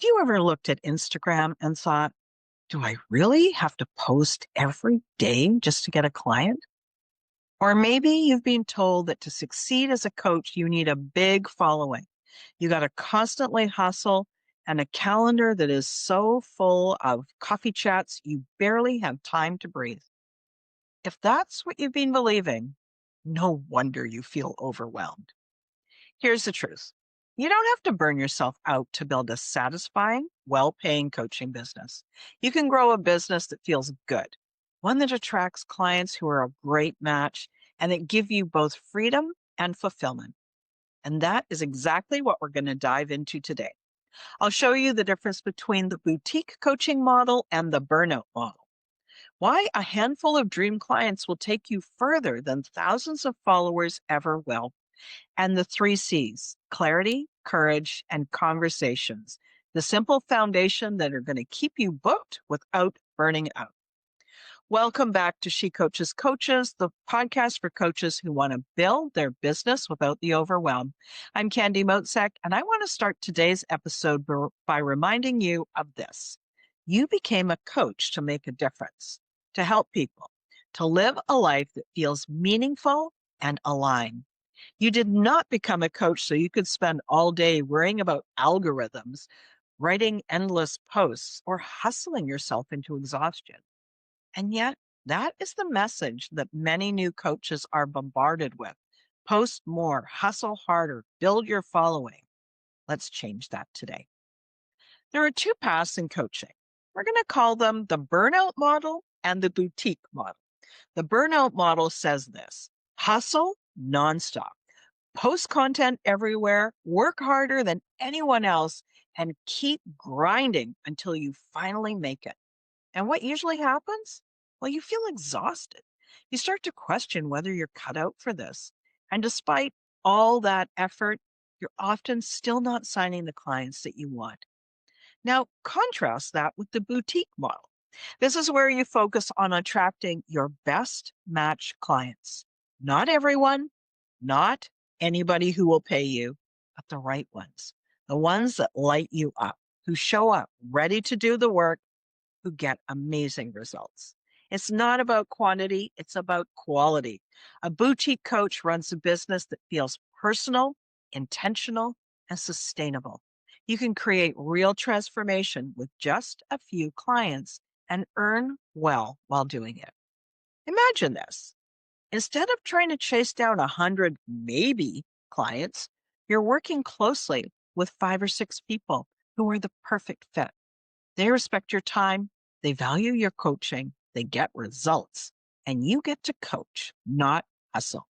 Have you ever looked at Instagram and thought, do I really have to post every day just to get a client? Or maybe you've been told that to succeed as a coach, you need a big following. You got to constantly hustle and a calendar that is so full of coffee chats, you barely have time to breathe. If that's what you've been believing, no wonder you feel overwhelmed. Here's the truth. You don't have to burn yourself out to build a satisfying, well paying coaching business. You can grow a business that feels good, one that attracts clients who are a great match and that give you both freedom and fulfillment. And that is exactly what we're going to dive into today. I'll show you the difference between the boutique coaching model and the burnout model. Why a handful of dream clients will take you further than thousands of followers ever will, and the three C's: clarity, courage, and conversations. The simple foundation that are going to keep you booked without burning out. Welcome back to She Coaches Coaches, the podcast for coaches who want to build their business without the overwhelm. I'm Candy Motzek, and I want to start today's episode by reminding you of this. You became a coach to make a difference, to help people, to live a life that feels meaningful and aligned. You did not become a coach so you could spend all day worrying about algorithms, writing endless posts, or hustling yourself into exhaustion. And yet, that is the message that many new coaches are bombarded with. Post more, hustle harder, build your following. Let's change that today. There are two paths in coaching. We're going to call them the burnout model and the boutique model. The burnout model says this: hustle nonstop. Post content everywhere, work harder than anyone else, and keep grinding until you finally make it. And what usually happens? Well, you feel exhausted. You start to question whether you're cut out for this. And despite all that effort, you're often still not signing the clients that you want. Now, contrast that with the boutique model. This is where you focus on attracting your best match clients. Not everyone, not anybody who will pay you, but the right ones. The ones that light you up, who show up ready to do the work, who get amazing results. It's not about quantity, it's about quality. A boutique coach runs a business that feels personal, intentional, and sustainable. You can create real transformation with just a few clients and earn well while doing it. Imagine this. Instead of trying to chase down 100 maybe clients, you're working closely with 5 or 6 people who are the perfect fit. They respect your time, they value your coaching, they get results, and you get to coach, not hustle.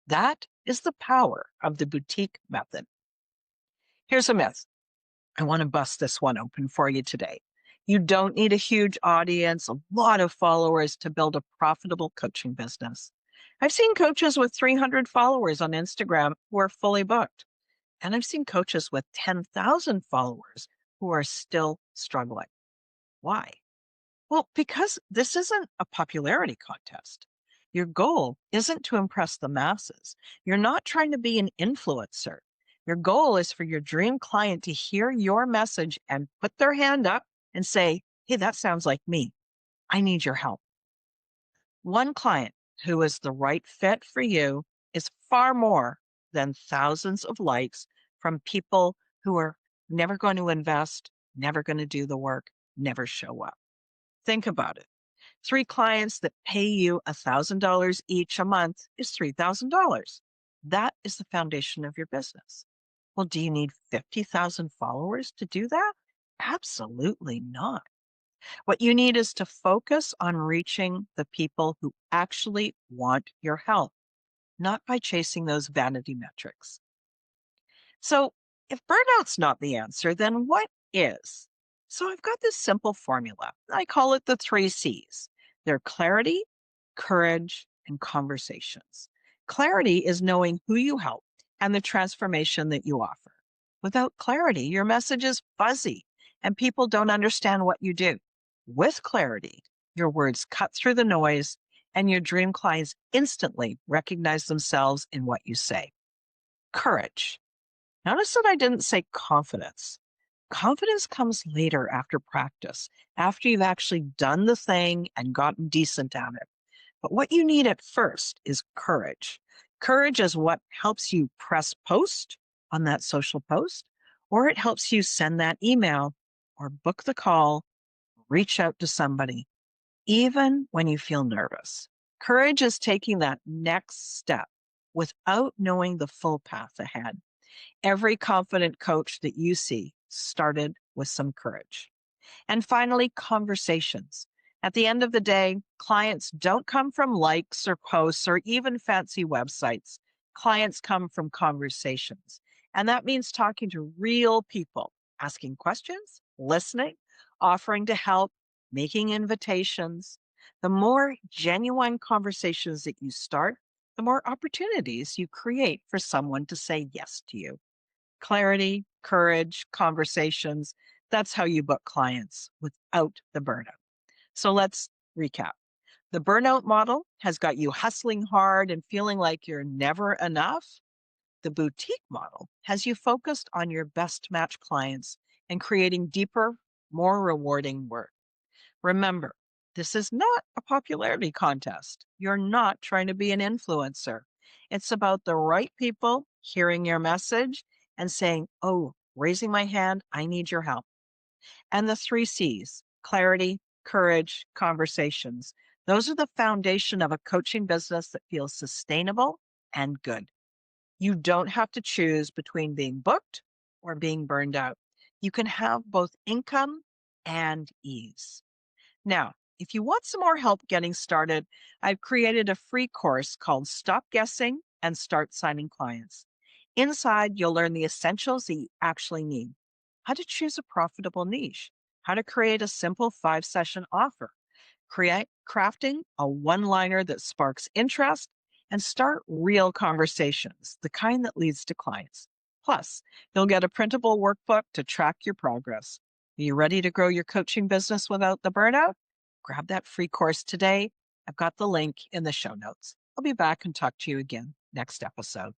That is the power of the boutique method. Here's a myth. I want to bust this one open for you today. You don't need a huge audience, a lot of followers to build a profitable coaching business. I've seen coaches with 300 followers on Instagram who are fully booked. And I've seen coaches with 10,000 followers who are still struggling. Why? Well, because this isn't a popularity contest. Your goal isn't to impress the masses. You're not trying to be an influencer. Your goal is for your dream client to hear your message and put their hand up and say, hey, that sounds like me. I need your help. One client who is the right fit for you is far more than thousands of likes from people who are never going to invest, never going to do the work, never show up. Think about it. 3 clients that pay you $1,000 each a month is $3,000. That is the foundation of your business. Well, do you need 50,000 followers to do that? Absolutely not. What you need is to focus on reaching the people who actually want your help, not by chasing those vanity metrics. So if burnout's not the answer, then what is? So I've got this simple formula. I call it the 3 C's. They're clarity, courage, and conversations. Clarity is knowing who you help and the transformation that you offer. Without clarity, your message is fuzzy and people don't understand what you do. With clarity, your words cut through the noise and your dream clients instantly recognize themselves in what you say. Courage. Notice that I didn't say confidence. Confidence comes later after practice, after you've actually done the thing and gotten decent at it. But what you need at first is courage. Courage is what helps you press post on that social post, or it helps you send that email or book the call, reach out to somebody, even when you feel nervous. Courage is taking that next step without knowing the full path ahead. Every confident coach that you see started with some courage. And finally, conversations. At the end of the day, clients don't come from likes or posts or even fancy websites. Clients come from conversations. And that means talking to real people, asking questions, listening, offering to help, making invitations. The more genuine conversations that you start, the more opportunities you create for someone to say yes to you. Clarity, courage, conversations. That's how you book clients without the burnout. So let's recap. The burnout model has got you hustling hard and feeling like you're never enough. The boutique model has you focused on your best match clients and creating deeper, more rewarding work. Remember, this is not a popularity contest. You're not trying to be an influencer. It's about the right people hearing your message and saying, oh, raising my hand, I need your help. And the three C's: clarity, courage, conversations. Those are the foundation of a coaching business that feels sustainable and good. You don't have to choose between being booked or being burned out. You can have both income and ease. Now, if you want some more help getting started, I've created a free course called Stop Guessing and Start Signing Clients. Inside, you'll learn the essentials that you actually need: how to choose a profitable niche, how to create a simple 5 session offer, crafting a one liner that sparks interest, and start real conversations, the kind that leads to clients. Plus, you'll get a printable workbook to track your progress. Are you ready to grow your coaching business without the burnout? Grab that free course today. I've got the link in the show notes. I'll be back and talk to you again next episode.